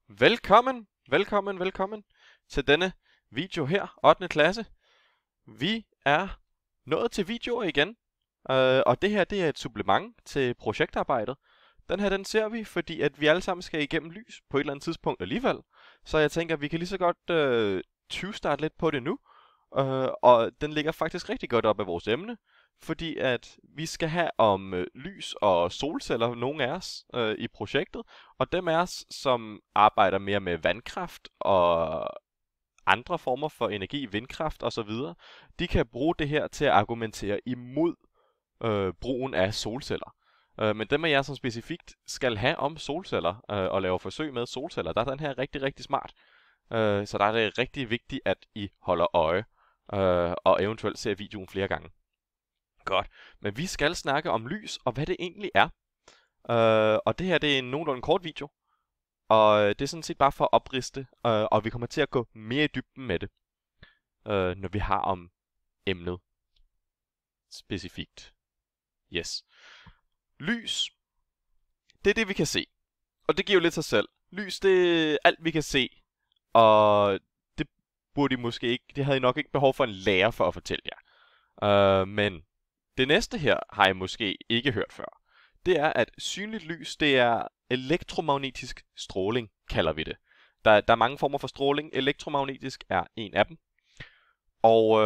Velkommen til denne video her, 8. klasse. Vi er nået til videoer igen, og det her det er et supplement til projektarbejdet. Den ser vi, fordi at vi alle sammen skal igennem lys på et eller andet tidspunkt alligevel. Så jeg tænker, at vi kan lige så godt tyvstarte lidt på det nu. Og den ligger faktisk rigtig godt op af vores emne, fordi at vi skal have om lys og solceller, nogle af os, i projektet. Og dem af os, som arbejder mere med vandkraft og andre former for energi, vindkraft osv., de kan bruge det her til at argumentere imod brugen af solceller. Men dem af jer, som specifikt skal have om solceller og lave forsøg med solceller, der er den her rigtig, rigtig smart. Så der er det rigtig vigtigt, at I holder øje og eventuelt ser videoen flere gange. Godt, men vi skal snakke om lys og hvad det egentlig er. Og det her det er en nogenlunde kort video. Og det er sådan set bare for at opriste, og vi kommer til at gå mere i dybden med det, når vi har om emnet specifikt. Yes. Lys, det er det vi kan se. Og det giver jo lidt sig selv. Lys, det er alt vi kan se. Og det burde I måske ikke, det havde I nok ikke behov for en lærer for at fortælle jer. Men det næste her har I måske ikke hørt før. Det er, at synligt lys, det er elektromagnetisk stråling, kalder vi det. Der er mange former for stråling. Elektromagnetisk er en af dem. Og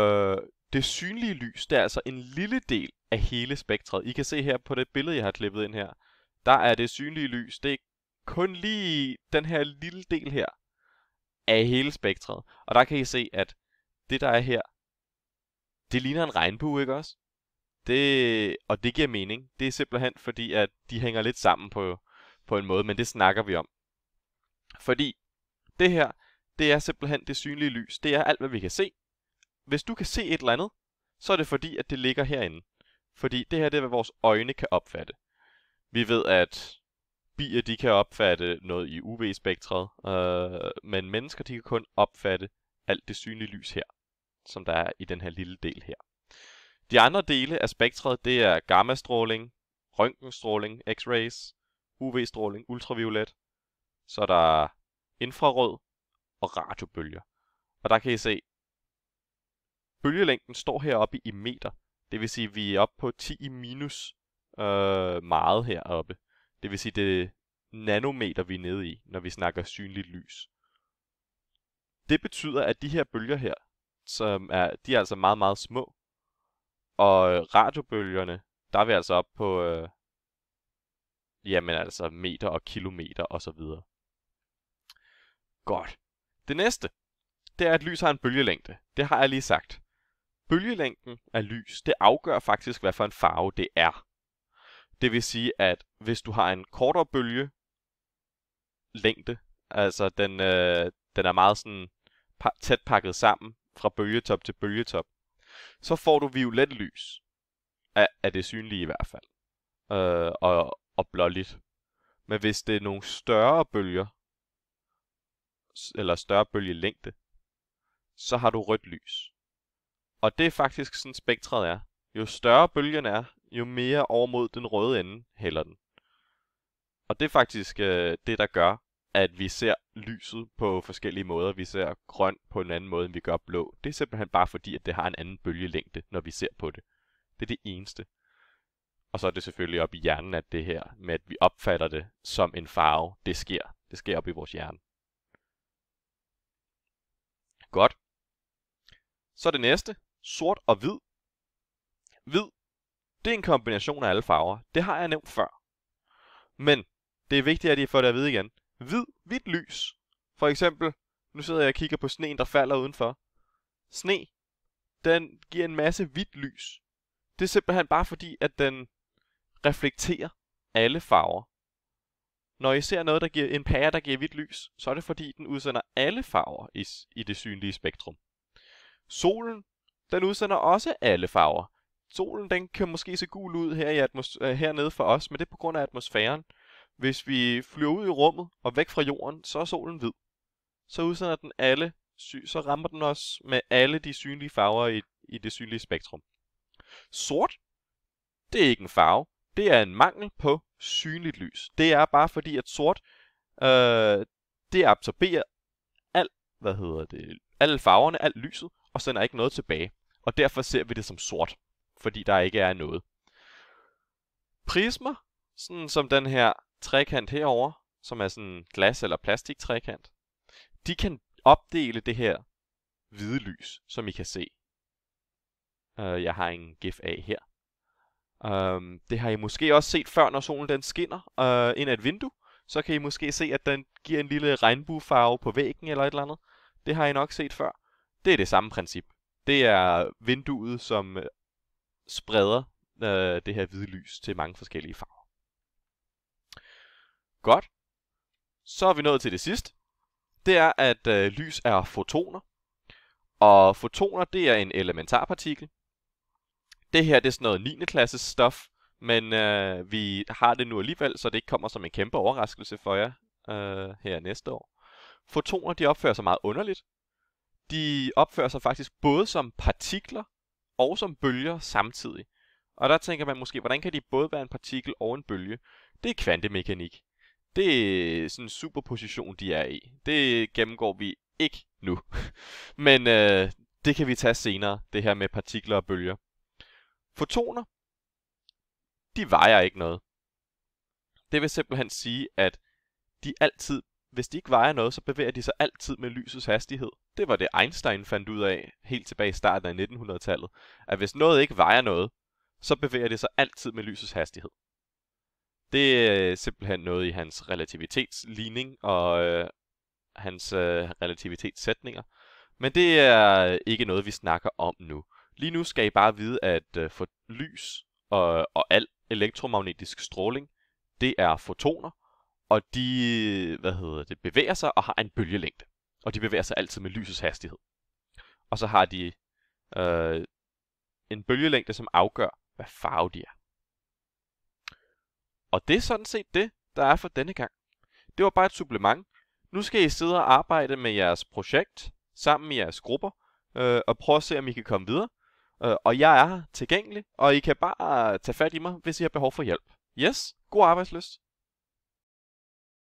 det synlige lys, det er altså en lille del af hele spektret. I kan se her på det billede, jeg har klippet ind her. Der er det synlige lys. Det er kun lige den her lille del her af hele spektret. Og der kan I se, at det der er her, det ligner en regnbue, ikke også? Og det giver mening. Det er simpelthen fordi, at de hænger lidt sammen på en måde, men det snakker vi om. Fordi det her, det er simpelthen det synlige lys. Det er alt, hvad vi kan se. Hvis du kan se et eller andet, så er det fordi, at det ligger herinde. Fordi det her, det er, hvad vores øjne kan opfatte. Vi ved, at bier, de kan opfatte noget i UV-spektret, men mennesker, de kan kun opfatte alt det synlige lys her, som der er i den her lille del her. De andre dele af spektret, det er gammastråling, røntgenstråling, x-rays, UV-stråling, ultraviolet, så er der infrarød og radiobølger. Og der kan I se, bølgelængden står heroppe i meter. Det vil sige, at vi er oppe på 10 i minus meget heroppe. Det vil sige, det er nanometer, vi er nede i, når vi snakker synligt lys. Det betyder, at de her bølger her, de er altså meget, meget små. Og radiobølgerne, der er vi altså op på jamen altså meter og kilometer og så videre. Godt. Det næste, det er, at lys har en bølgelængde. Det har jeg lige sagt. Bølgelængden af lys, det afgør faktisk, hvad for en farve det er. Det vil sige, at hvis du har en kortere bølgelængde, altså den er meget sådan tæt pakket sammen fra bølgetop til bølgetop, så får du violet lys af det synlige i hvert fald, og blåligt. Men hvis det er nogle større bølger, eller større bølgelængde, så har du rødt lys. Og det er faktisk sådan spektret er. Jo større bølgen er, jo mere over mod den røde ende hælder den. Og det er faktisk det, der gør, at vi ser lyset på forskellige måder. Vi ser grøn på en anden måde, end vi gør blå. Det er simpelthen bare fordi, at det har en anden bølgelængde, når vi ser på det. Det er det eneste. Og så er det selvfølgelig op i hjernen, at det her med, at vi opfatter det som en farve, det sker. Det sker op i vores hjerne. Godt. Så det næste. Sort og hvid. Hvid, det er en kombination af alle farver. Det har jeg nævnt før. Men det er vigtigt, at I får det at vide igen. Hvidt lys. For eksempel, nu sidder jeg og kigger på sneen, der falder udenfor. Sne, den giver en masse hvidt lys. Det er simpelthen bare fordi, at den reflekterer alle farver. Når I ser noget, der giver en pære, der giver hvidt lys, så er det fordi, den udsender alle farver i det synlige spektrum. Solen, den udsender også alle farver. Solen, den kan måske se gul ud hernede for os, men det er på grund af atmosfæren. Hvis vi flyver ud i rummet og væk fra jorden, så er solen hvid. Så udsender den så rammer den os med alle de synlige farver i det synlige spektrum. Sort, det er ikke en farve. Det er en mangel på synligt lys. Det er bare fordi, at sort, det absorberer alle farverne, alt lyset, og sender ikke noget tilbage. Og derfor ser vi det som sort, fordi der ikke er noget. Prismer, sådan som den her trekant herover, som er sådan en glas- eller plastiktrekant, de kan opdele det her hvide lys, som I kan se. Jeg har en gif af her. Det har I måske også set før, når solen den skinner ind ad et vindue. Så kan I måske se, at den giver en lille regnbuefarve på væggen eller et eller andet. Det har I nok set før. Det er det samme princip. Det er vinduet, som spreder det her hvide lys til mange forskellige farver. Godt. Så er vi nået til det sidste. Det er, at lys er fotoner. Og fotoner, det er en elementarpartikel. Det her, det er sådan noget 9. klasses stof, men vi har det nu alligevel, så det ikke kommer som en kæmpe overraskelse for jer her næste år. Fotoner, de opfører sig meget underligt. De opfører sig faktisk både som partikler og som bølger samtidig. Og der tænker man måske, hvordan kan de både være en partikel og en bølge? Det er kvantemekanik. Det er sådan en superposition, de er i. Det gennemgår vi ikke nu. Men det kan vi tage senere, det her med partikler og bølger. Fotoner, de vejer ikke noget. Det vil simpelthen sige, at de altid, hvis de ikke vejer noget, så bevæger de sig altid med lysets hastighed. Det var det Einstein fandt ud af helt tilbage i starten af 1900-tallet. At hvis noget ikke vejer noget, så bevæger det sig altid med lysets hastighed. Det er simpelthen noget i hans relativitetsligning og hans relativitetssætninger. Men det er ikke noget, vi snakker om nu. Lige nu skal I bare vide, at for lys og al elektromagnetisk stråling, det er fotoner, og de bevæger sig og har en bølgelængde. Og de bevæger sig altid med lysets hastighed. Og så har de en bølgelængde, som afgør, hvad farve de er. Og det er sådan set det, der er for denne gang. Det var bare et supplement. Nu skal I sidde og arbejde med jeres projekt sammen med jeres grupper og prøve at se, om I kan komme videre. Og jeg er her tilgængelig, og I kan bare tage fat i mig, hvis I har behov for hjælp. Yes, god arbejdslyst!